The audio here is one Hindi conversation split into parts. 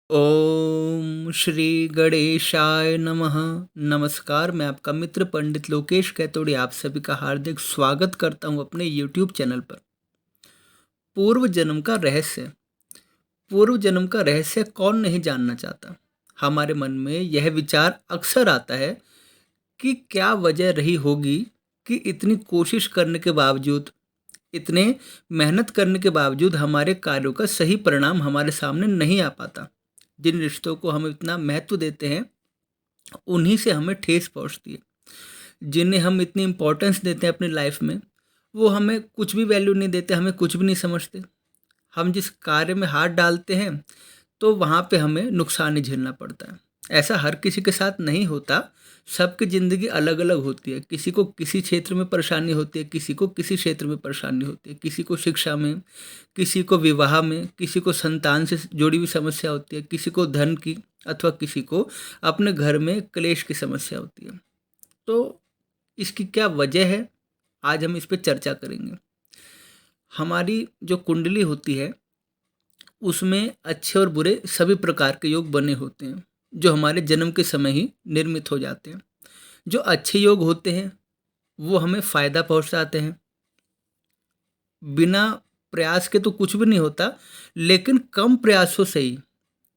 ओम श्री गणेशाय नमः। नमस्कार, मैं आपका मित्र पंडित लोकेश कैतोड़ी आप सभी का हार्दिक स्वागत करता हूं अपने YouTube चैनल पर। पूर्व जन्म का रहस्य। पूर्व जन्म का रहस्य कौन नहीं जानना चाहता। हमारे मन में यह विचार अक्सर आता है कि क्या वजह रही होगी कि इतनी कोशिश करने के बावजूद, इतने मेहनत करने के बावजूद हमारे कार्यों का सही परिणाम हमारे सामने नहीं आ पाता। जिन रिश्तों को हम इतना महत्व देते हैं उन्हीं से हमें ठेस पहुंचती है। जिन्हें हम इतनी इम्पोर्टेंस देते हैं अपनी लाइफ में, वो हमें कुछ भी वैल्यू नहीं देते, हमें कुछ भी नहीं समझते। हम जिस कार्य में हाथ डालते हैं तो वहाँ पे हमें नुकसान ही झेलना पड़ता है। ऐसा हर किसी के साथ नहीं होता। सबकी ज़िंदगी अलग अलग होती है। किसी को किसी क्षेत्र में परेशानी होती है, किसी को किसी क्षेत्र में परेशानी होती है, किसी को शिक्षा में, किसी को विवाह में, किसी को संतान से जुड़ी हुई समस्या होती है, किसी को धन की, अथवा किसी को अपने घर में क्लेश की समस्या होती है। तो इसकी क्या वजह है, आज हम इस पे चर्चा करेंगे। हमारी जो कुंडली होती है उसमें अच्छे और बुरे सभी प्रकार के योग बने होते हैं, जो हमारे जन्म के समय ही निर्मित हो जाते हैं। जो अच्छे योग होते हैं वो हमें फ़ायदा पहुंचाते हैं। बिना प्रयास के तो कुछ भी नहीं होता, लेकिन कम प्रयासों से ही,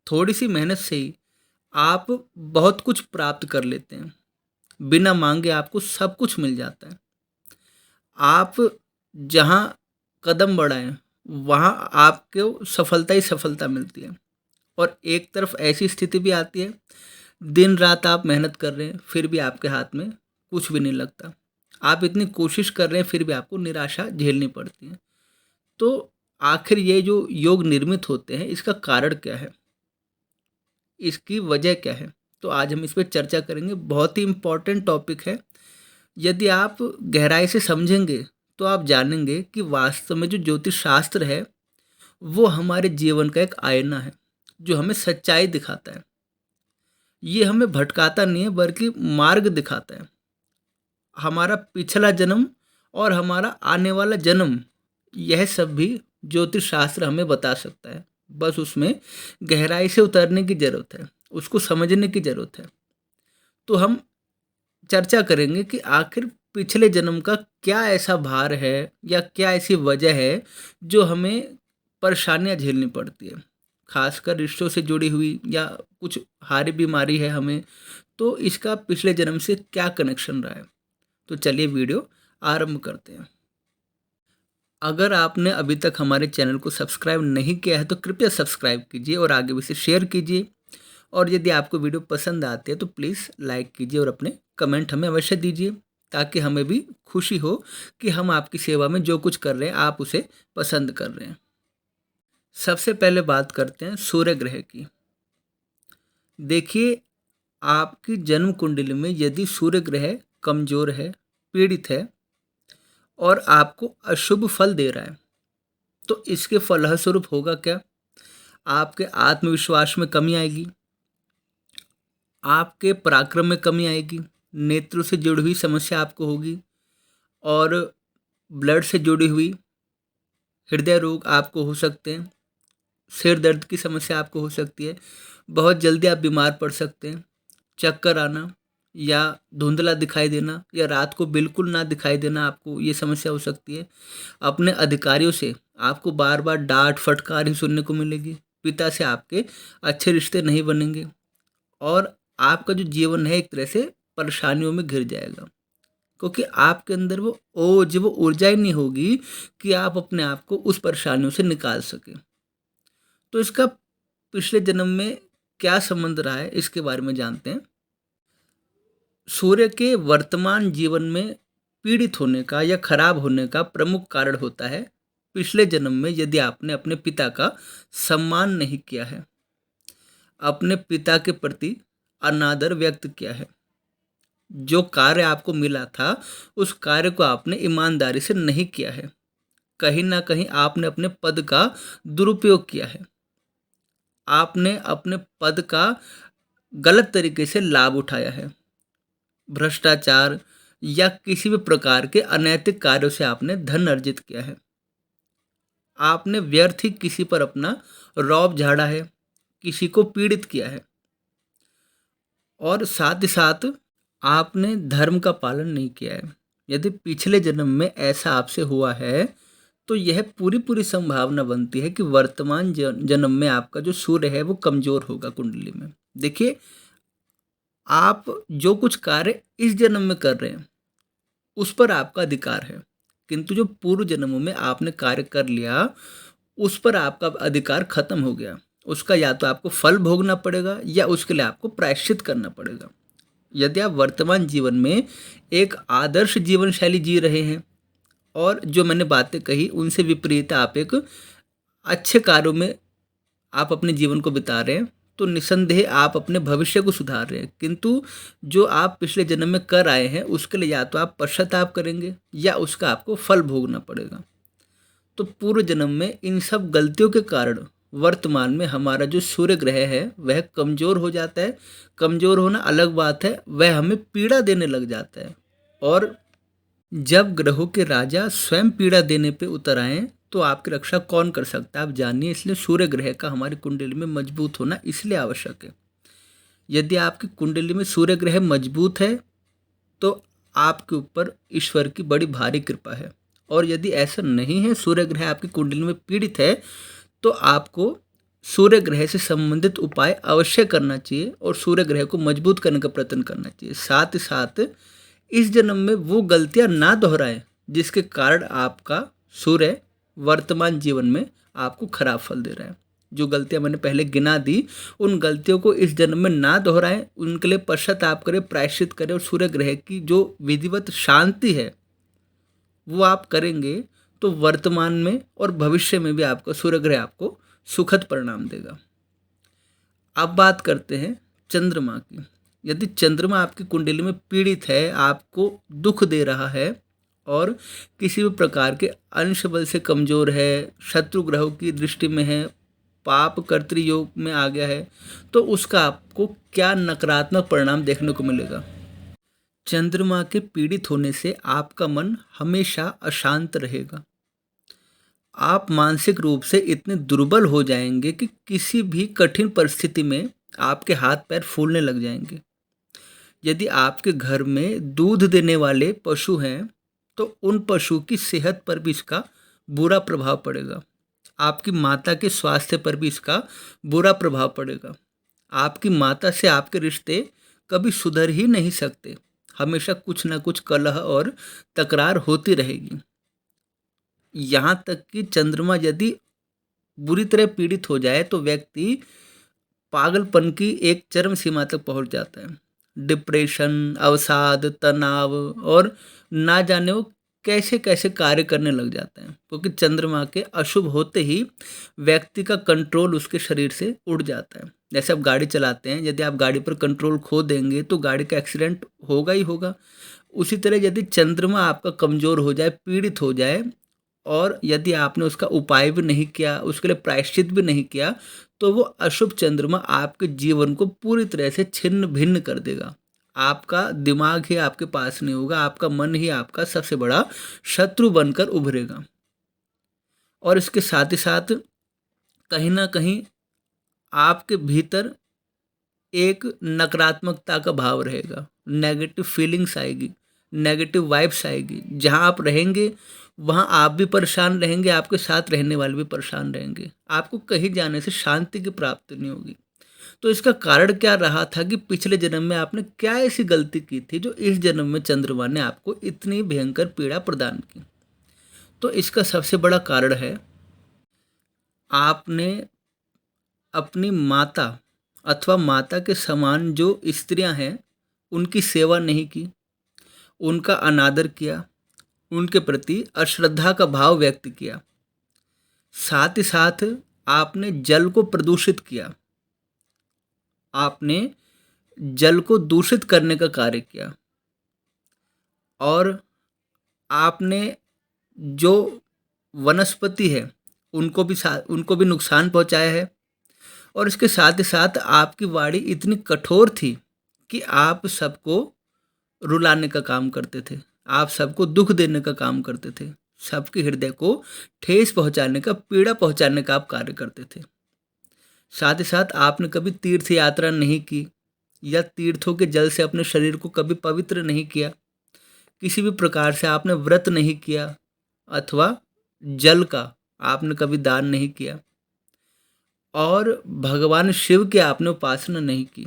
थोड़ी सी मेहनत से ही आप बहुत कुछ प्राप्त कर लेते हैं। बिना मांगे आपको सब कुछ मिल जाता है। आप जहाँ कदम बढ़ाएं वहाँ आपको सफलता ही सफलता मिलती है। और एक तरफ ऐसी स्थिति भी आती है, दिन रात आप मेहनत कर रहे हैं फिर भी आपके हाथ में कुछ भी नहीं लगता। आप इतनी कोशिश कर रहे हैं फिर भी आपको निराशा झेलनी पड़ती है। तो आखिर ये जो योग निर्मित होते हैं इसका कारण क्या है, इसकी वजह क्या है, तो आज हम इस पर चर्चा करेंगे। बहुत ही इम्पोर्टेंट टॉपिक है। यदि आप गहराई से समझेंगे तो आप जानेंगे कि वास्तव में जो ज्योतिष शास्त्र है वो हमारे जीवन का एक आईना है, जो हमें सच्चाई दिखाता है। ये हमें भटकाता नहीं है बल्कि मार्ग दिखाता है। हमारा पिछला जन्म और हमारा आने वाला जन्म, यह सब भी ज्योतिष शास्त्र हमें बता सकता है। बस उसमें गहराई से उतरने की ज़रूरत है, उसको समझने की ज़रूरत है। तो हम चर्चा करेंगे कि आखिर पिछले जन्म का क्या ऐसा भार है या क्या ऐसी वजह है जो हमें परेशानियां झेलनी पड़ती है, खासकर रिश्तों से जुड़ी हुई, या कुछ हारी बीमारी है हमें, तो इसका पिछले जन्म से क्या कनेक्शन रहा है। तो चलिए वीडियो आरंभ करते हैं। अगर आपने अभी तक हमारे चैनल को सब्सक्राइब नहीं किया है तो कृपया सब्सक्राइब कीजिए और आगे भी इसे शेयर कीजिए। और यदि आपको वीडियो पसंद आती है तो प्लीज़ लाइक कीजिए और अपने कमेंट हमें अवश्य दीजिए, ताकि हमें भी खुशी हो कि हम आपकी सेवा में जो कुछ कर रहे हैं आप उसे पसंद कर रहे हैं। सबसे पहले बात करते हैं सूर्य ग्रह की। देखिए, आपकी जन्म कुंडली में यदि सूर्य ग्रह कमज़ोर है, पीड़ित है और आपको अशुभ फल दे रहा है, तो इसके फलस्वरूप होगा क्या? आपके आत्मविश्वास में कमी आएगी, आपके पराक्रम में कमी आएगी, नेत्रों से जुड़ी हुई समस्या आपको होगी, और ब्लड से जुड़ी हुई हृदय रोग आपको हो सकते हैं, सिर दर्द की समस्या आपको हो सकती है, बहुत जल्दी आप बीमार पड़ सकते हैं, चक्कर आना या धुंधला दिखाई देना या रात को बिल्कुल ना दिखाई देना, आपको ये समस्या हो सकती है। अपने अधिकारियों से आपको बार बार डांट फटकार ही सुनने को मिलेगी, पिता से आपके अच्छे रिश्ते नहीं बनेंगे, और आपका जो जीवन है एक तरह से परेशानियों में घिर जाएगा, क्योंकि आपके अंदर वो ओज, वो ऊर्जा ही नहीं होगी कि आप अपने आप को उस परेशानियों से निकाल सकें। तो इसका पिछले जन्म में क्या संबंध रहा है, इसके बारे में जानते हैं। सूर्य के वर्तमान जीवन में पीड़ित होने का या खराब होने का प्रमुख कारण होता है पिछले जन्म में यदि आपने अपने पिता का सम्मान नहीं किया है, अपने पिता के प्रति अनादर व्यक्त किया है, जो कार्य आपको मिला था उस कार्य को आपने ईमानदारी से नहीं किया है, कहीं ना कहीं आपने अपने पद का दुरुपयोग किया है, आपने अपने पद का गलत तरीके से लाभ उठाया है, भ्रष्टाचार या किसी भी प्रकार के अनैतिक कार्यों से आपने धन अर्जित किया है, आपने व्यर्थ ही किसी पर अपना रौब झाड़ा है, किसी को पीड़ित किया है, और साथ ही साथ आपने धर्म का पालन नहीं किया है। यदि पिछले जन्म में ऐसा आपसे हुआ है तो यह पूरी संभावना बनती है कि वर्तमान जन्म में आपका जो सूर्य है वो कमजोर होगा कुंडली में। देखिए, आप जो कुछ कार्य इस जन्म में कर रहे हैं उस पर आपका अधिकार है, किंतु जो पूर्व जन्मों में आपने कार्य कर लिया उस पर आपका अधिकार खत्म हो गया। उसका या तो आपको फल भोगना पड़ेगा या उसके लिए आपको प्रायश्चित करना पड़ेगा। यदि आप वर्तमान जीवन में एक आदर्श जीवन शैली जी रहे हैं और जो मैंने बातें कही उनसे विपरीत आप एक अच्छे कार्यों में आप अपने जीवन को बिता रहे हैं, तो निसंदेह आप अपने भविष्य को सुधार रहे हैं। किंतु जो आप पिछले जन्म में कर आए हैं उसके लिए या तो आप पश्चाताप करेंगे या उसका आपको फल भोगना पड़ेगा। तो पूर्व जन्म में इन सब गलतियों के कारण वर्तमान में हमारा जो सूर्य ग्रह है वह कमज़ोर हो जाता है। कमज़ोर होना अलग बात है, वह हमें पीड़ा देने लग जाता है। और जब ग्रहों के राजा स्वयं पीड़ा देने पे उतर आएँ तो आपकी रक्षा कौन कर सकता है, आप जानिए। इसलिए सूर्य ग्रह का हमारी कुंडली में मजबूत होना इसलिए आवश्यक है। यदि आपकी कुंडली में सूर्य ग्रह मजबूत है तो आपके ऊपर ईश्वर की बड़ी भारी कृपा है, और यदि ऐसा नहीं है, सूर्य ग्रह आपकी कुंडली में पीड़ित है, तो आपको सूर्य ग्रह से संबंधित उपाय अवश्य करना चाहिए और सूर्य ग्रह को मजबूत करने का प्रयत्न करना चाहिए। साथ ही साथ इस जन्म में वो गलतियां ना दोहराएं जिसके कारण आपका सूर्य वर्तमान जीवन में आपको खराब फल दे रहा है। जो गलतियां मैंने पहले गिना दी उन गलतियों को इस जन्म में ना दोहराएं, उनके लिए पश्चाताप करें, प्रायश्चित करें, और सूर्य ग्रह की जो विधिवत शांति है वो आप करेंगे तो वर्तमान में और भविष्य में भी आपका सूर्य ग्रह आपको सुखद परिणाम देगा। अब बात करते हैं चंद्रमा की। यदि चंद्रमा आपकी कुंडली में पीड़ित है, आपको दुख दे रहा है और किसी भी प्रकार के अंश बल से कमज़ोर है, शत्रु ग्रहों की दृष्टि में है, पाप कर्तृ योग में आ गया है, तो उसका आपको क्या नकारात्मक परिणाम देखने को मिलेगा। चंद्रमा के पीड़ित होने से आपका मन हमेशा अशांत रहेगा। आप मानसिक रूप से इतने दुर्बल हो जाएंगे कि किसी भी कठिन परिस्थिति में आपके हाथ पैर फूलने लग जाएंगे। यदि आपके घर में दूध देने वाले पशु हैं तो उन पशु की सेहत पर भी इसका बुरा प्रभाव पड़ेगा। आपकी माता के स्वास्थ्य पर भी इसका बुरा प्रभाव पड़ेगा। आपकी माता से आपके रिश्ते कभी सुधर ही नहीं सकते, हमेशा कुछ ना कुछ कलह और तकरार होती रहेगी। यहाँ तक कि चंद्रमा यदि बुरी तरह पीड़ित हो जाए तो व्यक्ति पागलपन की एक चरम सीमा तक पहुँच जाता है। डिप्रेशन, अवसाद, तनाव और ना जाने वो कैसे कैसे कार्य करने लग जाते हैं, क्योंकि चंद्रमा के अशुभ होते ही व्यक्ति का कंट्रोल उसके शरीर से उड़ जाता है। जैसे आप गाड़ी चलाते हैं, यदि आप गाड़ी पर कंट्रोल खो देंगे तो गाड़ी का एक्सीडेंट होगा ही होगा। उसी तरह यदि चंद्रमा आपका कमज़ोर हो जाए, पीड़ित हो जाए, और यदि आपने उसका उपाय भी नहीं किया, उसके लिए प्रायश्चित भी नहीं किया, तो वो अशुभ चंद्रमा आपके जीवन को पूरी तरह से छिन्न भिन्न कर देगा। आपका दिमाग ही आपके पास नहीं होगा, आपका मन ही आपका सबसे बड़ा शत्रु बनकर उभरेगा। और इसके साथ ही साथ कहीं ना कहीं आपके भीतर एक नकारात्मकता का भाव रहेगा, नेगेटिव फीलिंग्स आएगी, नेगेटिव वाइब्स आएगी। जहाँ आप रहेंगे वहाँ आप भी परेशान रहेंगे, आपके साथ रहने वाले भी परेशान रहेंगे, आपको कहीं जाने से शांति की प्राप्ति नहीं होगी। तो इसका कारण क्या रहा था कि पिछले जन्म में आपने क्या ऐसी गलती की थी जो इस जन्म में चंद्रमा ने आपको इतनी भयंकर पीड़ा प्रदान की। तो इसका सबसे बड़ा कारण है आपने अपनी माता अथवा माता के समान जो स्त्रियां हैं उनकी सेवा नहीं की, उनका अनादर किया, उनके प्रति अश्रद्धा का भाव व्यक्त किया। साथ ही साथ आपने जल को प्रदूषित किया, आपने जल को दूषित करने का कार्य किया, और आपने जो वनस्पति है उनको भी नुकसान पहुंचाया है। और इसके साथ ही साथ आपकी वाणी इतनी कठोर थी कि आप सबको रुलाने का काम करते थे, आप सबको दुख देने का काम करते थे, सबके हृदय को ठेस पहुंचाने का, पीड़ा पहुंचाने का आप कार्य करते थे। साथ ही साथ आपने कभी तीर्थ यात्रा नहीं की या तीर्थों के जल से अपने शरीर को कभी पवित्र नहीं किया, किसी भी प्रकार से आपने व्रत नहीं किया अथवा जल का आपने कभी दान नहीं किया और भगवान शिव की आपने उपासना नहीं की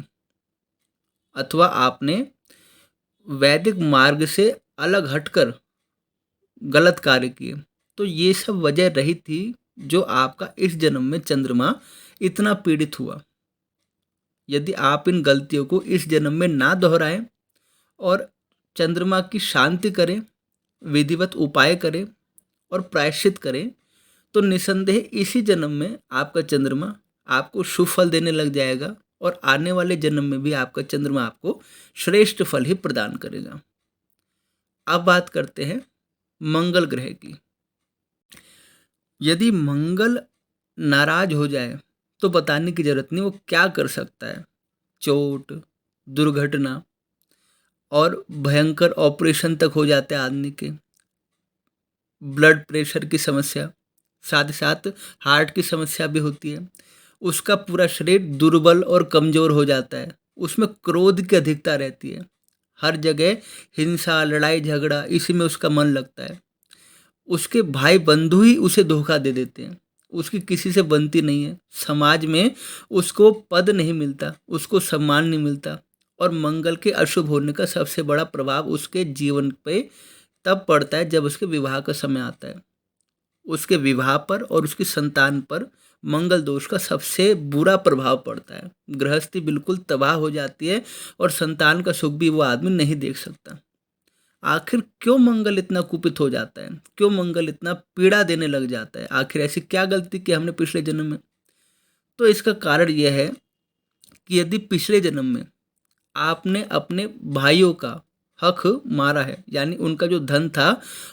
अथवा आपने वैदिक मार्ग से अलग हटकर गलत कार्य किए, तो ये सब वजह रही थी जो आपका इस जन्म में चंद्रमा इतना पीड़ित हुआ। यदि आप इन गलतियों को इस जन्म में ना दोहराएं और चंद्रमा की शांति करें, विधिवत उपाय करें और प्रायश्चित करें, तो निसंदेह इसी जन्म में आपका चंद्रमा आपको शुभ फल देने लग जाएगा और आने वाले जन्म में भी आपका चंद्रमा आपको श्रेष्ठ फल ही प्रदान करेगा। अब बात करते हैं मंगल ग्रह की। यदि मंगल नाराज हो जाए तो बताने की जरूरत नहीं, वो क्या कर सकता है। चोट, दुर्घटना और भयंकर ऑपरेशन तक हो जाते हैं आदमी के, ब्लड प्रेशर की समस्या, साथ ही साथ हार्ट की समस्या भी होती है। उसका पूरा शरीर दुर्बल और कमज़ोर हो जाता है, उसमें क्रोध की अधिकता रहती है, हर जगह हिंसा, लड़ाई झगड़ा, इसी में उसका मन लगता है। उसके भाई बंधु ही उसे धोखा दे देते हैं, उसकी किसी से बनती नहीं है, समाज में उसको पद नहीं मिलता, उसको सम्मान नहीं मिलता और मंगल के अशुभ होने का सबसे बड़ा प्रभाव उसके जीवन पे तब पड़ता है जब उसके विवाह का समय आता है। उसके विवाह पर और उसकी संतान पर मंगल दोष का सबसे बुरा प्रभाव पड़ता है। गृहस्थी बिल्कुल तबाह हो जाती है और संतान का सुख भी वो आदमी नहीं देख सकता। आखिर क्यों मंगल इतना कुपित हो जाता है, क्यों मंगल इतना पीड़ा देने लग जाता है, आखिर ऐसी क्या गलती की हमने पिछले जन्म में। तो इसका कारण यह है कि यदि पिछले जन्म में आपने अपने भाइयों का हक मारा है, यानी उनका जो धन था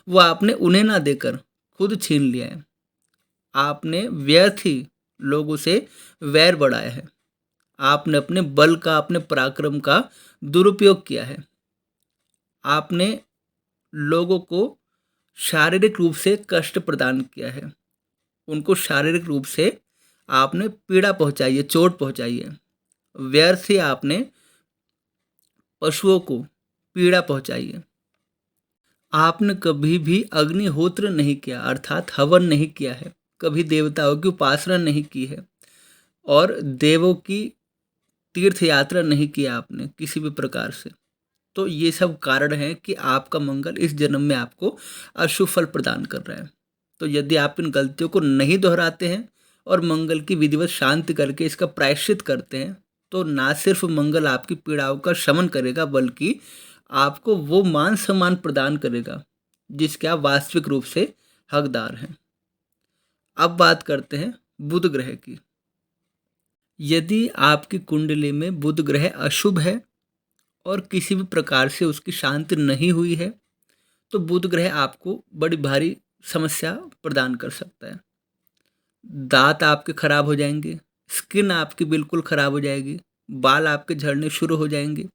वो आपने उन्हें ना देकर खुद छीन लिया है, आपने व्यर्थ ही लोगों से वैर बढ़ाया है, आपने अपने बल का, अपने पराक्रम का दुरुपयोग किया है, आपने लोगों को शारीरिक रूप से कष्ट प्रदान किया है, उनको शारीरिक रूप से आपने पीड़ा पहुंचाई है, चोट पहुंचाई है, व्यर्थ ही आपने पशुओं को पीड़ा पहुंचाई है। आपने कभी भी अग्निहोत्र नहीं किया अर्थात हवन नहीं किया है, कभी देवताओं की उपासना नहीं की है और देवों की तीर्थ यात्रा नहीं किया आपने किसी भी प्रकार से। तो ये सब कारण है कि आपका मंगल इस जन्म में आपको अशुभ फल प्रदान कर रहा है। तो यदि आप इन गलतियों को नहीं दोहराते हैं और मंगल की विधिवत शांति करके इसका प्रायश्चित करते हैं, तो ना सिर्फ मंगल आपकी पीड़ाओं का शमन करेगा बल्कि आपको वो मान सम्मान प्रदान करेगा जिसके आप वास्तविक रूप से हकदार हैं। अब बात करते हैं बुध ग्रह की। यदि आपकी कुंडली में बुध ग्रह अशुभ है और किसी भी प्रकार से उसकी शांति नहीं हुई है, तो बुध ग्रह आपको बड़ी भारी समस्या प्रदान कर सकता है। दांत आपके खराब हो जाएंगे, स्किन आपकी बिल्कुल खराब हो जाएगी, बाल आपके झड़ने शुरू हो जाएंगे,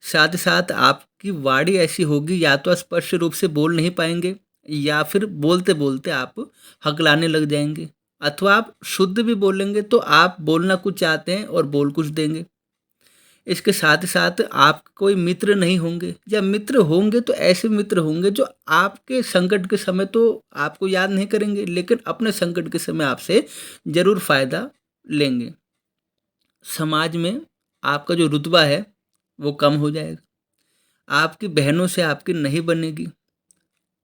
साथ ही साथ आपकी वाणी ऐसी होगी या तो स्पष्ट रूप से बोल नहीं पाएंगे या फिर बोलते बोलते आप हकलाने लग जाएंगे, अथवा आप शुद्ध भी बोलेंगे तो आप बोलना कुछ चाहते हैं और बोल कुछ देंगे। इसके साथ ही साथ आप कोई मित्र नहीं होंगे या मित्र होंगे तो ऐसे मित्र होंगे जो आपके संकट के समय तो आपको याद नहीं करेंगे लेकिन अपने संकट के समय आपसे ज़रूर फ़ायदा लेंगे। समाज में आपका जो रुतबा है वो कम हो जाएगा, आपकी बहनों से आपकी नहीं बनेगी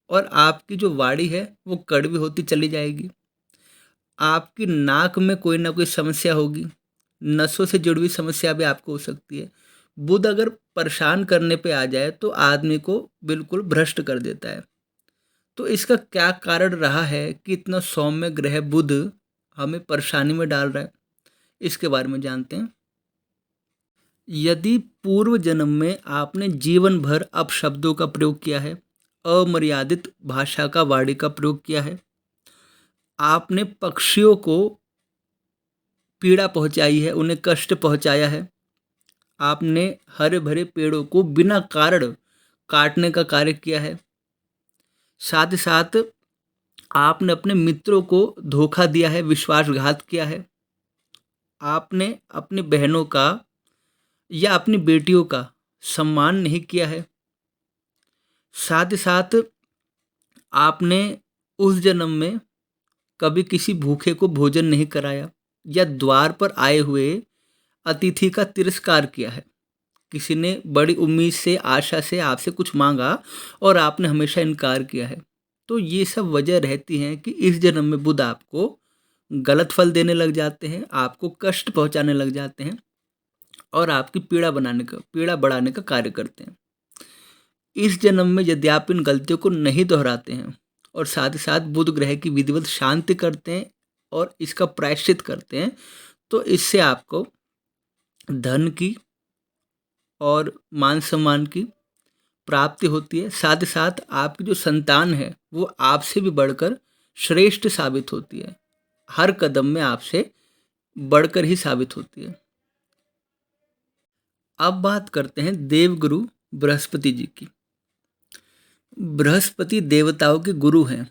और आपकी जो वाणी है वो कड़वी होती चली जाएगी। आपकी नाक में कोई ना कोई समस्या होगी, नसों से जुड़ी हुई समस्या भी आपको हो सकती है। बुध अगर परेशान करने पे आ जाए तो आदमी को बिल्कुल भ्रष्ट कर देता है। तो इसका क्या कारण रहा है कि इतना सौम्य ग्रह बुध हमें परेशानी में डाल रहा है, इसके बारे में जानते हैं। यदि पूर्व जन्म में आपने जीवन भर अपशब्दों का प्रयोग किया है, अमर्यादित भाषा का वाणी का प्रयोग किया है, आपने पक्षियों को पीड़ा पहुंचाई है, उन्हें कष्ट पहुंचाया है, आपने हरे भरे पेड़ों को बिना कारण काटने का कार्य किया है, साथ ही साथ आपने अपने मित्रों को धोखा दिया है, विश्वासघात किया है, आपने अपनी बहनों का या अपनी बेटियों का सम्मान नहीं किया है। साथ ही साथ आपने उस जन्म में कभी किसी भूखे को भोजन नहीं कराया या द्वार पर आए हुए अतिथि का तिरस्कार किया है। किसी ने बड़ी उम्मीद से, आशा से आपसे कुछ मांगा और आपने हमेशा इनकार किया है। तो ये सब वजह रहती हैं कि इस जन्म में बुध आपको गलत फल देने लग जाते हैं, आपको कष्ट पहुंचाने लग जाते हैं और आपकी पीड़ा बढ़ाने का कार्य करते हैं। इस जन्म में यदि आप इन गलतियों को नहीं दोहराते हैं और साथ ही साथ बुध ग्रह की विधिवत शांति करते हैं और इसका प्रायश्चित करते हैं, तो इससे आपको धन की और मान सम्मान की प्राप्ति होती है। साथ ही साथ आपकी जो संतान है वो आपसे भी बढ़कर श्रेष्ठ साबित होती है, हर कदम में आपसे बढ़कर ही साबित होती है। अब बात करते हैं देवगुरु बृहस्पति जी की। बृहस्पति देवताओं के गुरु हैं।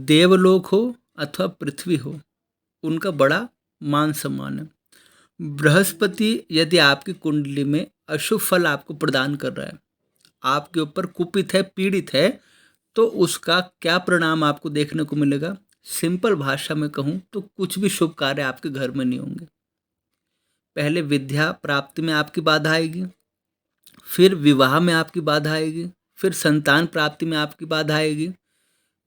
देवलोक हो अथवा पृथ्वी हो, उनका बड़ा मान सम्मान है। बृहस्पति यदि आपकी कुंडली में अशुभ फल आपको प्रदान कर रहा है, आपके ऊपर कुपित है, पीड़ित है, तो उसका क्या परिणाम आपको देखने को मिलेगा? सिंपल भाषा में कहूँ तो कुछ भी शुभ कार्य आपके घर में नहीं होंगे। पहले विद्या प्राप्ति में आपकी बाधा आएगी, फिर विवाह में आपकी बाधा आएगी, फिर संतान प्राप्ति में आपकी बाधा आएगी,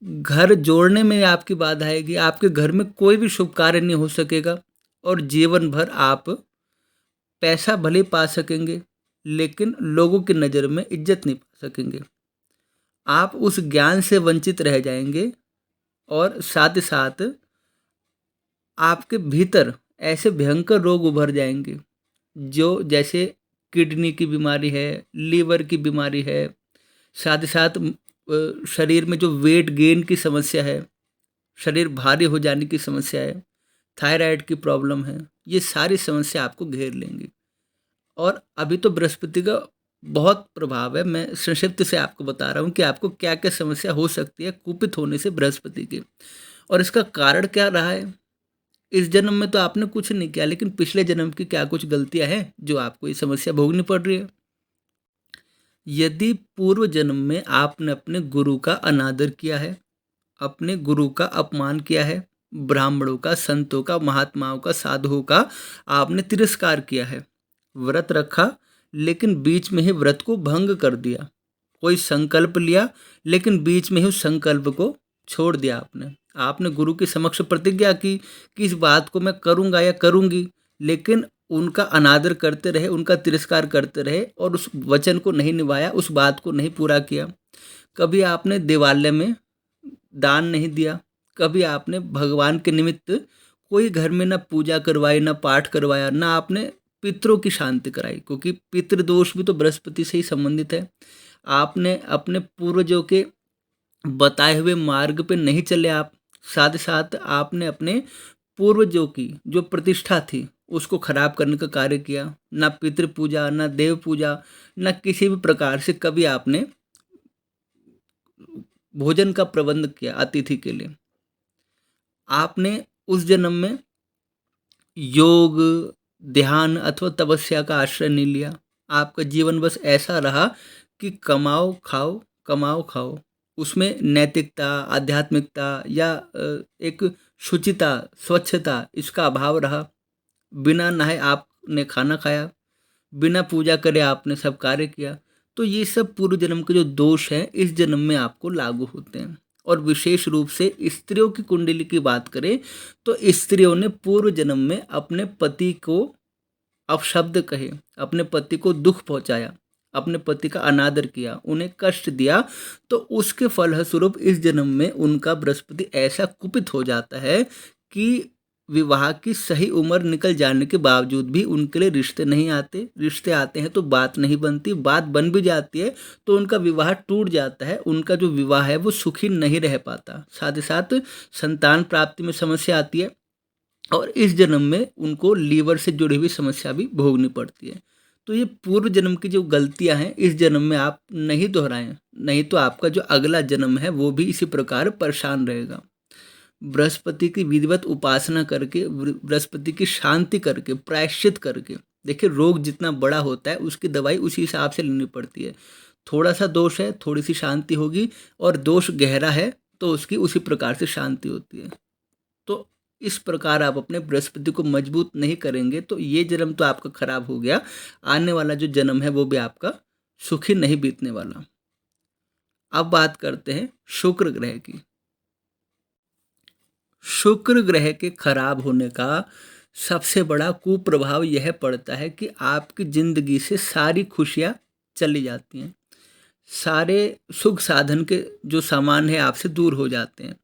घर जोड़ने में आपकी बाधा आएगी, आपके घर में कोई भी शुभ कार्य नहीं हो सकेगा और जीवन भर आप पैसा भले पा सकेंगे लेकिन लोगों की नज़र में इज्जत नहीं पा सकेंगे। आप उस ज्ञान से वंचित रह जाएंगे और साथ ही साथ आपके भीतर ऐसे भयंकर रोग उभर जाएंगे जो जैसे किडनी की बीमारी है, लीवर की बीमारी है, साथ ही साथ शरीर में जो वेट गेन की समस्या है, शरीर भारी हो जाने की समस्या है, थायराइड की प्रॉब्लम है, ये सारी समस्या आपको घेर लेंगी। और अभी तो बृहस्पति का बहुत प्रभाव है, मैं संक्षिप्त से आपको बता रहा हूँ कि आपको क्या क्या समस्या हो सकती है कुपित होने से बृहस्पति की, और इसका कारण क्या रहा है। इस जन्म में तो आपने कुछ नहीं किया, लेकिन पिछले जन्म की क्या कुछ गलतियां हैं जो आपको ये समस्या भोगनी पड़ रही है। यदि पूर्व जन्म में आपने अपने गुरु का अनादर किया है, अपने गुरु का अपमान किया है, ब्राह्मणों का, संतों का, महात्माओं का, साधुओं का आपने तिरस्कार किया है, व्रत रखा लेकिन बीच में ही व्रत को भंग कर दिया, कोई संकल्प लिया लेकिन बीच में ही उस संकल्प को छोड़ दिया आपने गुरु के समक्ष प्रतिज्ञा की कि इस बात को मैं करूँगा या करूँगी, लेकिन उनका अनादर करते रहे, उनका तिरस्कार करते रहे और उस वचन को नहीं निभाया, उस बात को नहीं पूरा किया। कभी आपने देवालय में दान नहीं दिया, कभी आपने भगवान के निमित्त कोई घर में ना पूजा करवाई, ना पाठ करवाया, ना आपने पितरों की शांति कराई, क्योंकि पितृदोष भी तो बृहस्पति से ही संबंधित है। आपने अपने पूर्वजों के बताए हुए मार्ग पे नहीं चले आप, साथ ही साथ आपने अपने पूर्वजों की जो प्रतिष्ठा थी उसको खराब करने का कार्य किया। ना पितृ पूजा, ना देव पूजा, ना किसी भी प्रकार से कभी आपने भोजन का प्रबंध किया अतिथि के लिए। आपने उस जन्म में योग, ध्यान अथवा तपस्या का आश्रय नहीं लिया। आपका जीवन बस ऐसा रहा कि कमाओ खाओ, कमाओ खाओ। उसमें नैतिकता, आध्यात्मिकता या एक शुचिता, स्वच्छता, इसका अभाव रहा। बिना नहाए आपने खाना खाया, बिना पूजा करे आपने सब कार्य किया। तो ये सब पूर्व जन्म के जो दोष हैं इस जन्म में आपको लागू होते हैं। और विशेष रूप से स्त्रियों की कुंडली की बात करें तो स्त्रियों ने पूर्व जन्म में अपने पति को अपशब्द कहे, अपने पति को दुख पहुंचाया, अपने पति का अनादर किया, उन्हें कष्ट दिया, तो उसके फलस्वरूप इस जन्म में उनका बृहस्पति ऐसा कुपित हो जाता है कि विवाह की सही उम्र निकल जाने के बावजूद भी उनके लिए रिश्ते नहीं आते। रिश्ते आते हैं तो बात नहीं बनती, बात बन भी जाती है तो उनका विवाह टूट जाता है, उनका जो विवाह है वो सुखी नहीं रह पाता। साथ ही साथ संतान प्राप्ति में समस्या आती है और इस जन्म में उनको लीवर से जुड़ी हुई समस्या भी भोगनी पड़ती है। तो ये पूर्व जन्म की जो गलतियां हैं इस जन्म में आप नहीं दोहराएं, नहीं तो आपका जो अगला जन्म है वो भी इसी प्रकार परेशान रहेगा। बृहस्पति की विधिवत उपासना करके, बृहस्पति की शांति करके, प्रायश्चित करके। देखिए, रोग जितना बड़ा होता है उसकी दवाई उसी हिसाब से लेनी पड़ती है। थोड़ा सा दोष है, थोड़ी सी शांति होगी, और दोष गहरा है तो उसकी उसी प्रकार से शांति होती है। तो इस प्रकार आप अपने बृहस्पति को मजबूत नहीं करेंगे तो ये जन्म तो आपका खराब हो गया, आने वाला जो जन्म है वो भी आपका सुखी नहीं बीतने वाला। अब बात करते हैं शुक्र ग्रह की। शुक्र ग्रह के खराब होने का सबसे बड़ा कुप्रभाव यह पड़ता है कि आपकी जिंदगी से सारी खुशियां चली जाती हैं, सारे सुख साधन के जो सामान है आपसे दूर हो जाते हैं।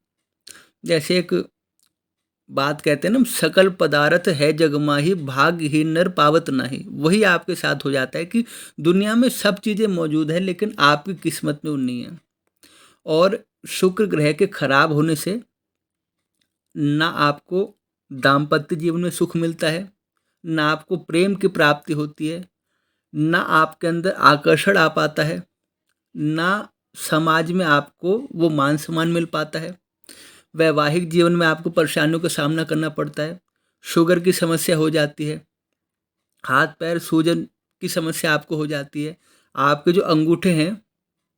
जैसे एक बात कहते हैं ना, सकल पदार्थ है जग माही, भाग्यहीन नर पावत नाही। वही आपके साथ हो जाता है कि दुनिया में सब चीज़ें मौजूद है लेकिन आपकी किस्मत में वो नहीं है। और शुक्र ग्रह के खराब होने से ना आपको दाम्पत्य जीवन में सुख मिलता है, ना आपको प्रेम की प्राप्ति होती है, ना आपके अंदर आकर्षण आ पाता है, ना समाज में आपको वो मान सम्मान मिल पाता है। वैवाहिक जीवन में आपको परेशानियों का सामना करना पड़ता है, शुगर की समस्या हो जाती है, हाथ पैर सूजन की समस्या आपको हो जाती है, आपके जो अंगूठे हैं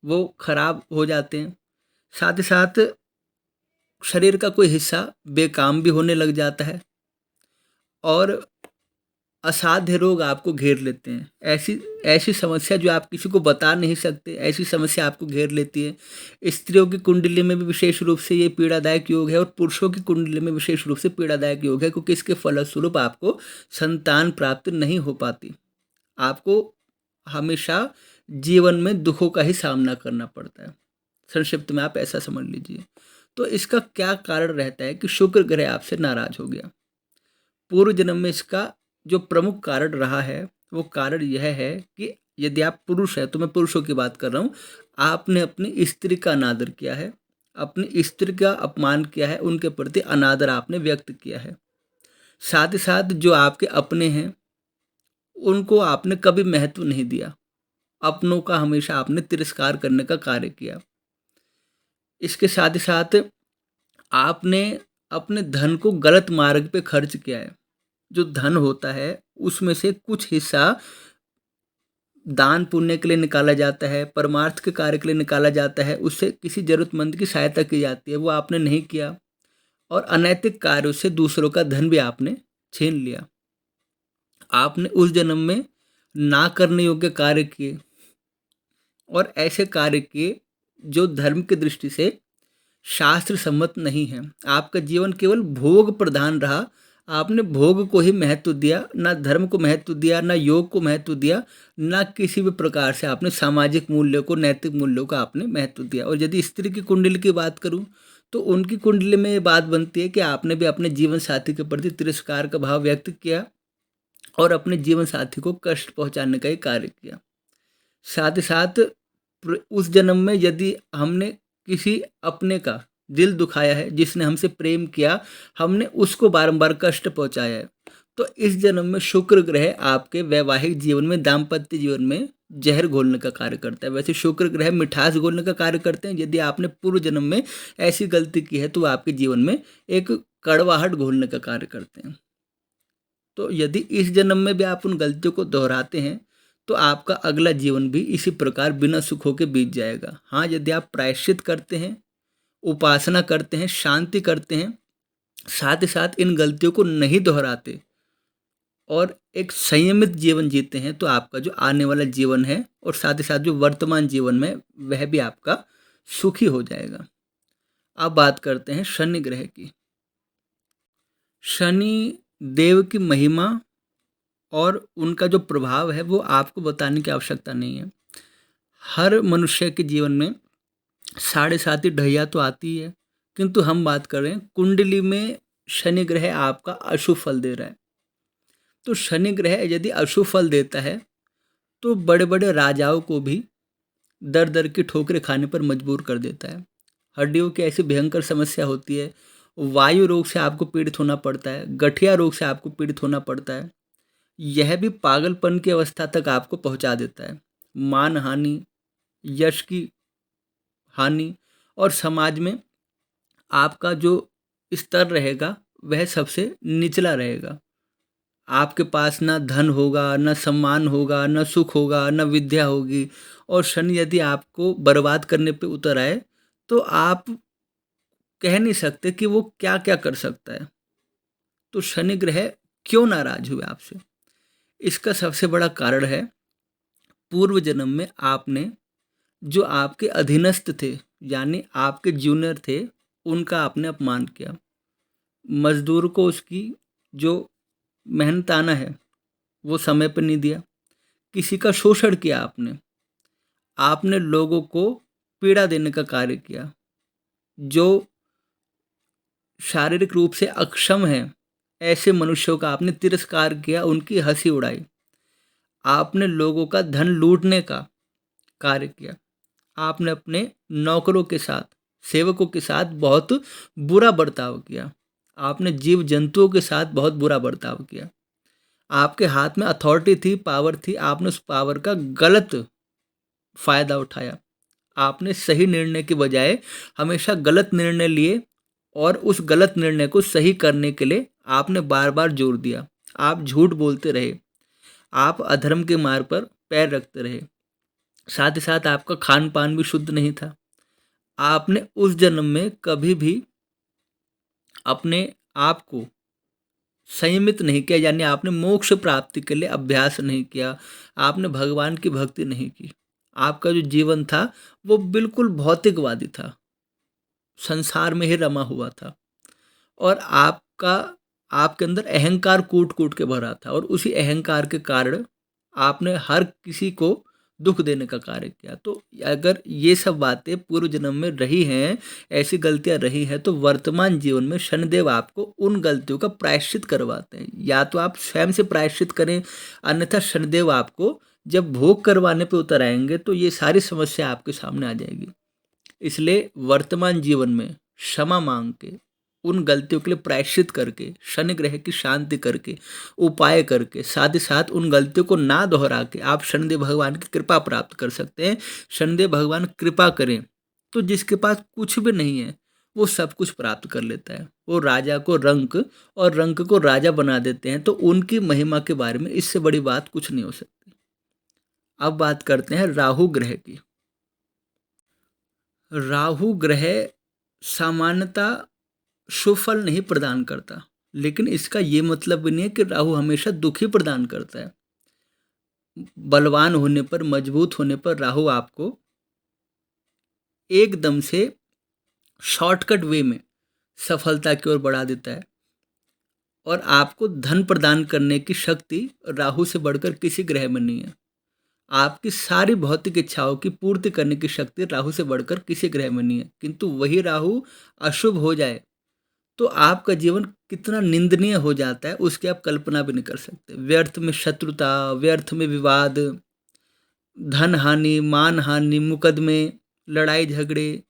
वो खराब हो जाते हैं, साथ ही साथ शरीर का कोई हिस्सा बेकाम भी होने लग जाता है, और असाध्य रोग आपको घेर लेते हैं। ऐसी ऐसी समस्या जो आप किसी को बता नहीं सकते, ऐसी समस्या आपको घेर लेती है। स्त्रियों की कुंडली में भी विशेष रूप से ये पीड़ादायक योग है, और पुरुषों की कुंडली में विशेष रूप से पीड़ादायक योग है, क्योंकि इसके फलस्वरूप आपको संतान प्राप्त नहीं हो पाती। आपको हमेशा जीवन में दुखों का ही सामना करना पड़ता है। संक्षिप्त में आप ऐसा समझ लीजिए। तो इसका क्या कारण रहता है कि शुक्र ग्रह आपसे नाराज हो गया? पूर्व जन्म में इसका जो प्रमुख कारण रहा है वो कारण यह है कि यदि आप पुरुष हैं, तो मैं पुरुषों की बात कर रहा हूँ, आपने अपनी स्त्री का अनादर किया है, अपनी स्त्री का अपमान किया है, उनके प्रति अनादर आपने व्यक्त किया है। साथ ही साथ जो आपके अपने हैं उनको आपने कभी महत्व नहीं दिया, अपनों का हमेशा आपने तिरस्कार करने का कार्य किया। इसके साथ ही साथ आपने अपने धन को गलत मार्ग पे खर्च किया है। जो धन होता है उसमें से कुछ हिस्सा दान पुण्य के लिए निकाला जाता है, परमार्थ के कार्य के लिए निकाला जाता है, उससे किसी जरूरतमंद की सहायता की जाती है, वो आपने नहीं किया। और अनैतिक कार्यों से दूसरों का धन भी आपने छीन लिया। आपने उस जन्म में ना करने योग्य कार्य किए, और ऐसे कार्य किए जो धर्म की दृष्टि से शास्त्र सम्मत नहीं है। आपका जीवन केवल भोग प्रधान रहा, आपने भोग को ही महत्व दिया, ना धर्म को महत्व दिया, ना योग को महत्व दिया, ना किसी भी प्रकार से आपने सामाजिक मूल्यों को, नैतिक मूल्यों को आपने महत्व दिया। और यदि स्त्री की कुंडली की बात करूं तो उनकी कुंडली में ये बात बनती है कि आपने भी अपने जीवन साथी के प्रति तिरस्कार का भाव व्यक्त किया और अपने जीवन साथी को कष्ट पहुंचाने का ही कार्य किया। साथ ही साथ उस जन्म में यदि हमने किसी अपने का दिल दुखाया है, जिसने हमसे प्रेम किया, हमने उसको बारंबार कष्ट पहुंचाया है, तो इस जन्म में शुक्र ग्रह आपके वैवाहिक जीवन में, दाम्पत्य जीवन में जहर घोलने का कार्य करता है। वैसे शुक्र ग्रह मिठास घोलने का कार्य करते हैं। यदि आपने पूर्व जन्म में ऐसी गलती की है तो आपके जीवन में एक कड़वाहट घोलने का कार्य करते हैं। तो यदि इस जन्म में भी आप उन गलतियों को दोहराते हैं तो आपका अगला जीवन भी इसी प्रकार बिना सुखों के बीत जाएगा। हाँ, यदि आप प्रायश्चित करते हैं, उपासना करते हैं, शांति करते हैं, साथ ही साथ इन गलतियों को नहीं दोहराते और एक संयमित जीवन जीते हैं, तो आपका जो आने वाला जीवन है और साथ ही साथ जो वर्तमान जीवन में, वह भी आपका सुखी हो जाएगा। अब बात करते हैं शनि ग्रह की। शनि देव की महिमा और उनका जो प्रभाव है वो आपको बताने की आवश्यकता नहीं है। हर मनुष्य के जीवन में 7.5 ढैया तो आती है, किंतु हम बात कर रहे हैं कुंडली में शनि ग्रह आपका अशुभ फल दे रहा है। तो शनि ग्रह यदि अशुभ फल देता है तो बड़े बड़े राजाओं को भी दर दर की ठोकरें खाने पर मजबूर कर देता है। हड्डियों की ऐसी भयंकर समस्या होती है, वायु रोग से आपको पीड़ित होना पड़ता है, गठिया रोग से आपको पीड़ित होना पड़ता है। यह भी पागलपन की अवस्था तक आपको पहुंचा देता है। मान हानि, यश की हानि, और समाज में आपका जो स्तर रहेगा वह सबसे निचला रहेगा। आपके पास ना धन होगा, ना सम्मान होगा, ना सुख होगा, ना विद्या होगी, और शनि यदि आपको बर्बाद करने पे उतर आए तो आप कह नहीं सकते कि वो क्या-क्या कर सकता है। तो शनि ग्रह क्यों नाराज़ हुए आपसे? इसका सबसे बड़ा कारण है पूर्व जन्म में आपने जो आपके अधीनस्थ थे, यानी आपके जूनियर थे, उनका आपने अपमान किया। मज़दूर को उसकी जो मेहनताना है वो समय पर नहीं दिया। किसी का शोषण किया आपने। आपने लोगों को पीड़ा देने का कार्य किया। जो शारीरिक रूप से अक्षम हैं, ऐसे मनुष्यों का आपने तिरस्कार किया, उनकी हँसी उड़ाई। आपने लोगों का धन लूटने का कार्य किया। आपने अपने नौकरों के साथ, सेवकों के साथ बहुत बुरा बर्ताव किया। आपने जीव जंतुओं के साथ बहुत बुरा बर्ताव किया। आपके हाथ में अथॉरिटी थी, पावर थी, आपने उस पावर का गलत फ़ायदा उठाया। आपने सही निर्णय के बजाय हमेशा गलत निर्णय लिए, और उस गलत निर्णय को सही करने के लिए आपने बार-बार जोर दिया। आप झूठ बोलते रहे, आप अधर्म के मार्ग पर पैर रखते रहे। साथ ही साथ आपका खान-पान भी शुद्ध नहीं था। आपने उस जन्म में कभी भी अपने आप को संयमित नहीं किया, यानी आपने मोक्ष प्राप्ति के लिए अभ्यास नहीं किया, आपने भगवान की भक्ति नहीं की। आपका जो जीवन था वो बिल्कुल भौतिकवादी था, संसार में ही रमा हुआ था, और आपके अंदर अहंकार कूट-कूट के भरा था, और उसी अहंकार के कारण आपने हर किसी को दुःख देने का कार्य किया। तो अगर ये सब बातें पूर्व जन्म में रही हैं, ऐसी गलतियाँ रही हैं, तो वर्तमान जीवन में शनिदेव आपको उन गलतियों का प्रायश्चित करवाते हैं। या तो आप स्वयं से प्रायश्चित करें, अन्यथा शनिदेव आपको जब भोग करवाने पे उतर आएँगे तो ये सारी समस्या आपके सामने आ जाएगी। इसलिए वर्तमान जीवन में क्षमा मांग के, उन गलतियों के लिए प्रायश्चित करके, शनि ग्रह की शांति करके, उपाय करके, साथ ही साथ उन गलतियों को ना दोहरा के आप शनिदेव भगवान की कृपा प्राप्त कर सकते हैं। शनिदेव भगवान कृपा करें तो जिसके पास कुछ भी नहीं है वो सब कुछ प्राप्त कर लेता है। वो राजा को रंक और रंक को राजा बना देते हैं। तो उनकी महिमा के बारे में इससे बड़ी बात कुछ नहीं हो सकती। अब बात करते हैं राहु ग्रह की। राहु ग्रह सामान्यतः शुभ फल नहीं प्रदान करता, लेकिन इसका ये मतलब भी नहीं है कि राहु हमेशा दुखी प्रदान करता है। बलवान होने पर, मजबूत होने पर राहु आपको एकदम से शॉर्टकट वे में सफलता की ओर बढ़ा देता है, और आपको धन प्रदान करने की शक्ति राहु से बढ़कर किसी ग्रह में नहीं है। आपकी सारी भौतिक इच्छाओं की पूर्ति करने की शक्ति राहु से बढ़कर किसी ग्रह में नहीं है। किंतु वही राहु अशुभ हो जाए तो आपका जीवन कितना निंदनीय हो जाता है उसकी आप कल्पना भी नहीं कर सकते। व्यर्थ में शत्रुता, व्यर्थ में विवाद, धन हानि, मान हानि, मुकदमे, लड़ाई झगड़े,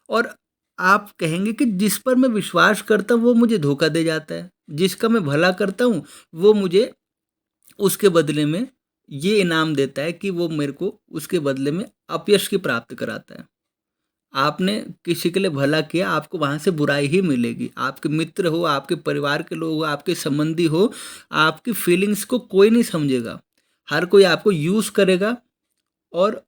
और आप कहेंगे कि जिस पर मैं विश्वास करता हूँ वो मुझे धोखा दे जाता है, जिसका मैं भला करता हूँ वो मुझे उसके बदले में ये इनाम देता है कि वो मेरे को उसके बदले में अपयश की प्राप्त कराता है। आपने किसी के लिए भला किया, आपको वहाँ से बुराई ही मिलेगी। आपके मित्र हो, आपके परिवार के लोग हो, आपके संबंधी हो, आपकी फीलिंग्स को कोई नहीं समझेगा। हर कोई आपको यूज़ करेगा, और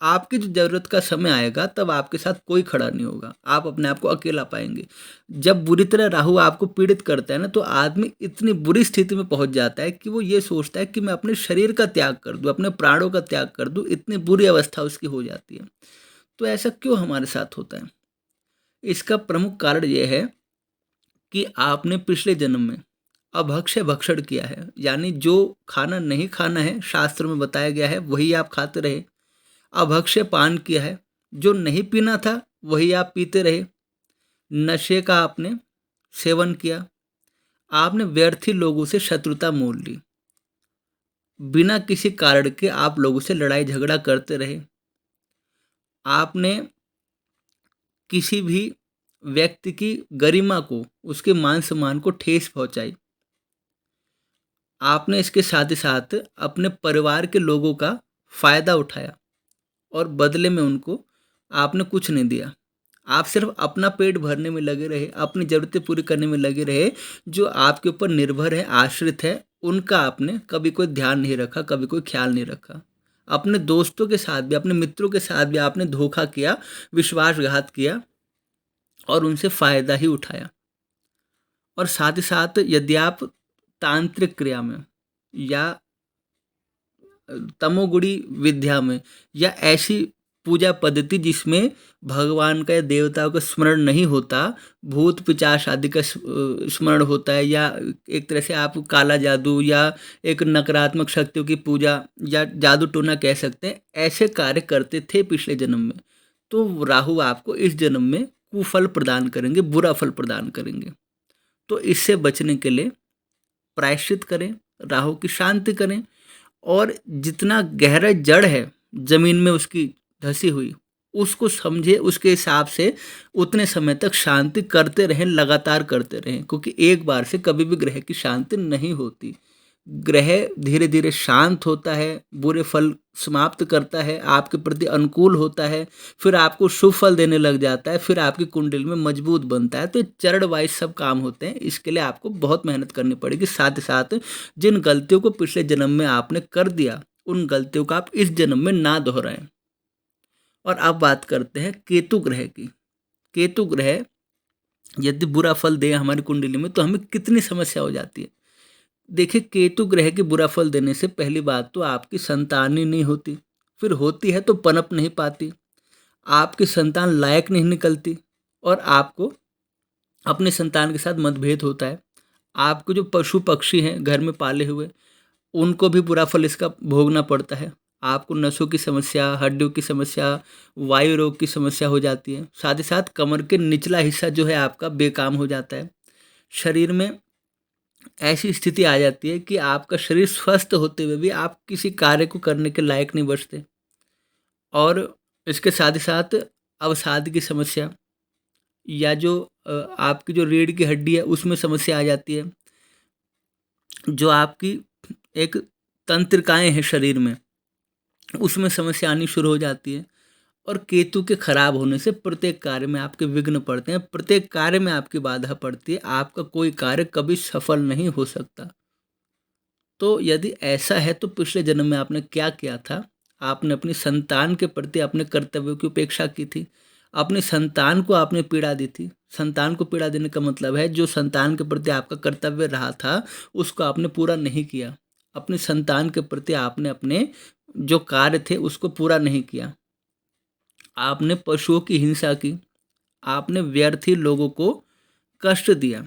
आपकी जो ज़रूरत का समय आएगा तब आपके साथ कोई खड़ा नहीं होगा। आप अपने आप को अकेला पाएँगे। जब बुरी तरह राहु आपको पीड़ित करता है ना, तो आदमी इतनी बुरी स्थिति में पहुँच जाता है कि वो ये सोचता है कि मैं अपने शरीर का त्याग कर दूँ, अपने प्राणों का त्याग कर दूँ, इतनी बुरी अवस्था उसकी हो जाती है। तो ऐसा क्यों हमारे साथ होता है? इसका प्रमुख कारण ये है कि आपने पिछले जन्म में अभक्ष्य भक्षण किया है, यानी जो खाना नहीं खाना है, शास्त्र में बताया गया है, वही आप खाते रहे। अभक्ष्य पान किया है, जो नहीं पीना था वही आप पीते रहे। नशे का आपने सेवन किया। आपने व्यर्थी लोगों से शत्रुता मोल ली। बिना किसी कारण के आप लोगों से लड़ाई झगड़ा करते रहे। आपने किसी भी व्यक्ति की गरिमा को, उसके मान सम्मान को ठेस पहुंचाई। आपने इसके साथ ही साथ अपने परिवार के लोगों का फायदा उठाया, और बदले में उनको आपने कुछ नहीं दिया। आप सिर्फ अपना पेट भरने में लगे रहे, अपनी ज़रूरतें पूरी करने में लगे रहे, जो आपके ऊपर निर्भर है, आश्रित है, उनका आपने कभी कोई ध्यान नहीं रखा, कभी कोई ख्याल नहीं रखा। अपने दोस्तों के साथ भी, अपने मित्रों के साथ भी आपने धोखा किया, विश्वासघात किया और उनसे फ़ायदा ही उठाया। और साथ ही साथ यदि आप तांत्रिक क्रिया में या तमोगुणी विद्या में या ऐसी पूजा पद्धति जिसमें भगवान का या देवताओं का स्मरण नहीं होता, भूत पिशाच आदि का स्मरण होता है, या एक तरह से आप काला जादू या एक नकारात्मक शक्तियों की पूजा या जादू टोना कह सकते हैं, ऐसे कार्य करते थे पिछले जन्म में, तो राहु आपको इस जन्म में कुफल प्रदान करेंगे, बुरा फल प्रदान करेंगे। तो इससे बचने के लिए प्रायश्चित करें, राहु की शांति करें, और जितना गहरा जड़ है जमीन में उसकी धसी हुई, उसको समझे, उसके हिसाब से उतने समय तक शांति करते रहें, लगातार करते रहें, क्योंकि एक बार से कभी भी ग्रह की शांति नहीं होती। ग्रह धीरे धीरे शांत होता है, बुरे फल समाप्त करता है, आपके प्रति अनुकूल होता है, फिर आपको शुभ फल देने लग जाता है, फिर आपकी कुंडली में मजबूत बनता है। तो चरण वाइज सब काम होते हैं, इसके लिए आपको बहुत मेहनत करनी पड़ेगी। साथ ही साथ जिन गलतियों को पिछले जन्म में आपने कर दिया, उन गलतियों का आप इस जन्म में ना दोहराएं। और अब बात करते हैं केतु ग्रह की। केतु ग्रह यदि बुरा फल दे हमारी कुंडली में, तो हमें कितनी समस्या हो जाती है। देखिए, केतु ग्रह के बुरा फल देने से पहली बात तो आपकी संतान ही नहीं होती, फिर होती है तो पनप नहीं पाती, आपकी संतान लायक नहीं निकलती, और आपको अपने संतान के साथ मतभेद होता है। आपको जो पशु पक्षी हैं घर में पाले हुए, उनको भी बुरा फल इसका भोगना पड़ता है। आपको नसों की समस्या, हड्डियों की समस्या, वायु रोग की समस्या हो जाती है। साथ ही साथ कमर के निचला हिस्सा जो है आपका बेकाम हो जाता है। शरीर में ऐसी स्थिति आ जाती है कि आपका शरीर स्वस्थ होते हुए भी आप किसी कार्य को करने के लायक नहीं बचते। और इसके साथ ही साथ अवसाद की समस्या, या जो आपकी जो रीढ़ की हड्डी है उसमें समस्या आ जाती है। जो आपकी एक तंत्रिकाएं हैं शरीर में, उसमें समस्या आनी शुरू हो जाती है। और केतु के खराब होने से प्रत्येक कार्य में आपके विघ्न पड़ते हैं, प्रत्येक कार्य में आपकी बाधा पड़ती है, आपका कोई कार्य कभी सफल नहीं हो सकता। तो यदि ऐसा है तो पिछले जन्म में आपने क्या किया था? आपने अपनी संतान के प्रति अपने कर्तव्यों की उपेक्षा की थी, अपनी संतान को आपने पीड़ा दी थी। संतान को पीड़ा देने का मतलब है जो संतान के प्रति आपका कर्तव्य रहा था उसको आपने पूरा नहीं किया। अपनी संतान के प्रति आपने अपने जो कार्य थे उसको पूरा नहीं किया। आपने पशुओं की हिंसा की, आपने व्यर्थ ही लोगों को कष्ट दिया।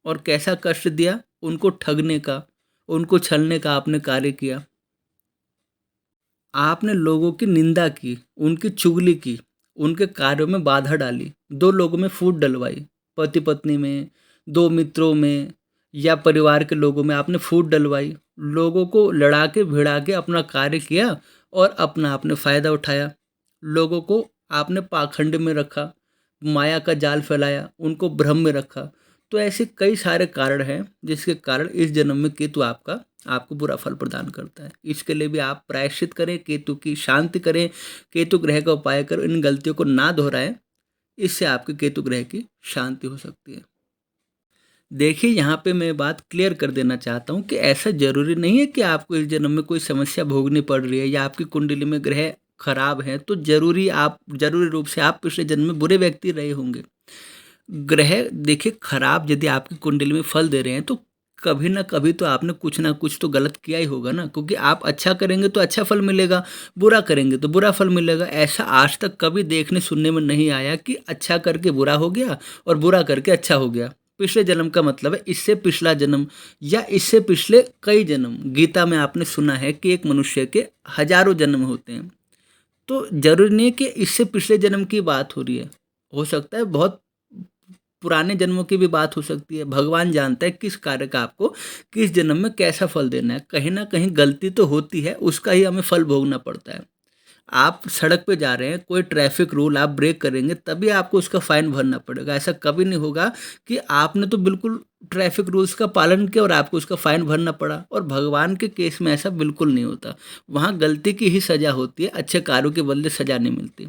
और कैसा कष्ट दिया? उनको ठगने का, उनको छलने का आपने कार्य किया। आपने लोगों की निंदा की, उनकी चुगली की, उनके कार्यों में बाधा डाली, दो लोगों में फूट डलवाई, पति पत्नी में, दो मित्रों में या परिवार के लोगों में आपने फूट डलवाई। लोगों को लड़ा के भिड़ा के अपना कार्य किया और अपना आपने फ़ायदा उठाया। लोगों को आपने पाखंड में रखा, माया का जाल फैलाया, उनको भ्रम में रखा। तो ऐसे कई सारे कारण हैं जिसके कारण इस जन्म में केतु आपको बुरा फल प्रदान करता है। इसके लिए भी आप प्रायश्चित करें, केतु की शांति करें, केतु ग्रह का उपाय करें, इन गलतियों को ना दोहराएं। इससे आपके केतु ग्रह की शांति हो सकती है। देखिए, यहाँ पे मैं बात क्लियर कर देना चाहता हूँ कि ऐसा ज़रूरी नहीं है कि आपको इस जन्म में कोई समस्या भोगनी पड़ रही है या आपकी कुंडली में ग्रह खराब हैं तो जरूरी रूप से आप पिछले जन्म में बुरे व्यक्ति रहे होंगे। ग्रह देखिए खराब यदि आपकी कुंडली में फल दे रहे हैं तो कभी ना कभी तो आपने कुछ ना कुछ तो गलत किया ही होगा ना, क्योंकि आप अच्छा करेंगे तो अच्छा फल मिलेगा, बुरा करेंगे तो बुरा फल मिलेगा। ऐसा आज तक कभी देखने सुनने में नहीं आया कि अच्छा करके बुरा हो गया और बुरा करके अच्छा हो गया। पिछले जन्म का मतलब है इससे पिछला जन्म या इससे पिछले कई जन्म। गीता में आपने सुना है कि एक मनुष्य के हजारों जन्म होते हैं। तो जरूरी नहीं है कि इससे पिछले जन्म की बात हो रही है, हो सकता है बहुत पुराने जन्मों की भी बात हो सकती है। भगवान जानता है किस कार्य का आपको किस जन्म में कैसा फल देना है। कहीं ना कहीं गलती तो होती है, उसका ही हमें फल भोगना पड़ता है। आप सड़क पे जा रहे हैं, कोई ट्रैफिक रूल आप ब्रेक करेंगे तभी आपको उसका फाइन भरना पड़ेगा। ऐसा कभी नहीं होगा कि आपने तो बिल्कुल ट्रैफिक रूल्स का पालन किया और आपको उसका फाइन भरना पड़ा। और भगवान के केस में ऐसा बिल्कुल नहीं होता, वहाँ गलती की ही सज़ा होती है, अच्छे कार्यों के बदले सज़ा नहीं मिलती।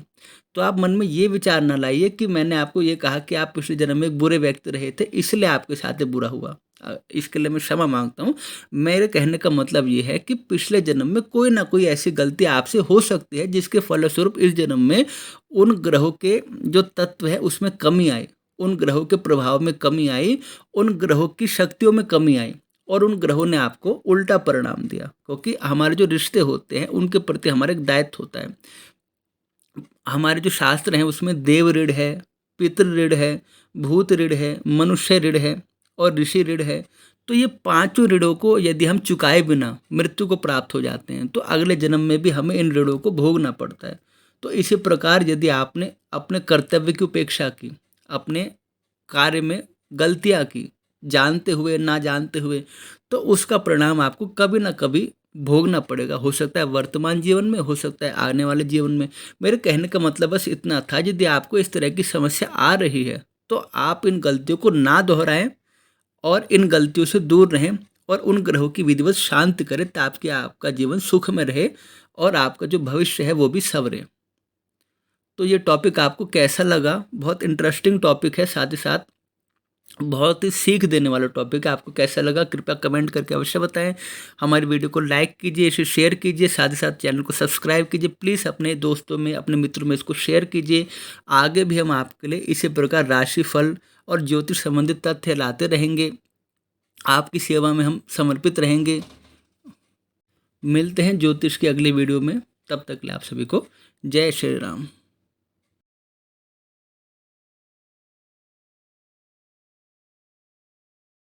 तो आप मन में ये विचार ना लाइए कि मैंने आपको ये कहा कि आप पिछले जन्म में एक बुरे व्यक्ति रहे थे इसलिए आपके साथ ये बुरा हुआ। इसके लिए मैं क्षमा मांगता हूँ। मेरे कहने का मतलब ये है कि पिछले जन्म में कोई ना कोई ऐसी गलती आपसे हो सकती है जिसके फलस्वरूप इस जन्म में उन ग्रहों के जो तत्व है उसमें कमी आई, उन ग्रहों के प्रभाव में कमी आई, उन ग्रहों की शक्तियों में कमी आई और उन ग्रहों ने आपको उल्टा परिणाम दिया। क्योंकि हमारे जो रिश्ते होते हैं उनके प्रति हमारा एक दायित्व होता है। हमारे जो शास्त्र हैं उसमें देव ऋण है, पितृ ऋण है, भूत ऋण है, मनुष्य ऋण है और ऋषि ऋण है। तो ये पांचों ऋणों को यदि हम चुकाए बिना मृत्यु को प्राप्त हो जाते हैं तो अगले जन्म में भी हमें इन ऋणों को भोगना पड़ता है। तो इसी प्रकार यदि आपने अपने कर्तव्य की उपेक्षा की, अपने कार्य में गलतियाँ की, जानते हुए ना जानते हुए, तो उसका परिणाम आपको कभी ना कभी भोगना पड़ेगा। हो सकता है वर्तमान जीवन में, हो सकता है आने वाले जीवन में। मेरे कहने का मतलब बस इतना था, यदि आपको इस तरह की समस्या आ रही है तो आप इन गलतियों को ना दोहराएं और इन गलतियों से दूर रहें और उन ग्रहों की विधिवत शांति करें ताकि आपका जीवन सुख में रहे और आपका जो भविष्य है वो भी संवरे। तो ये टॉपिक आपको कैसा लगा? बहुत इंटरेस्टिंग टॉपिक है, साथ ही साथ बहुत ही सीख देने वाला टॉपिक है। आपको कैसा लगा कृपया कमेंट करके अवश्य बताएं। हमारी वीडियो को लाइक कीजिए, इसे शेयर कीजिए, साथ ही साथ चैनल को सब्सक्राइब कीजिए। प्लीज़ अपने दोस्तों में, अपने मित्रों में इसको शेयर कीजिए। आगे भी हम आपके लिए इसी प्रकार राशिफल और ज्योतिष संबंधित तथ्य लाते रहेंगे। आपकी सेवा में हम समर्पित रहेंगे। मिलते हैं ज्योतिष की अगली वीडियो में, तब तक के लिए आप सभी को जय श्री राम।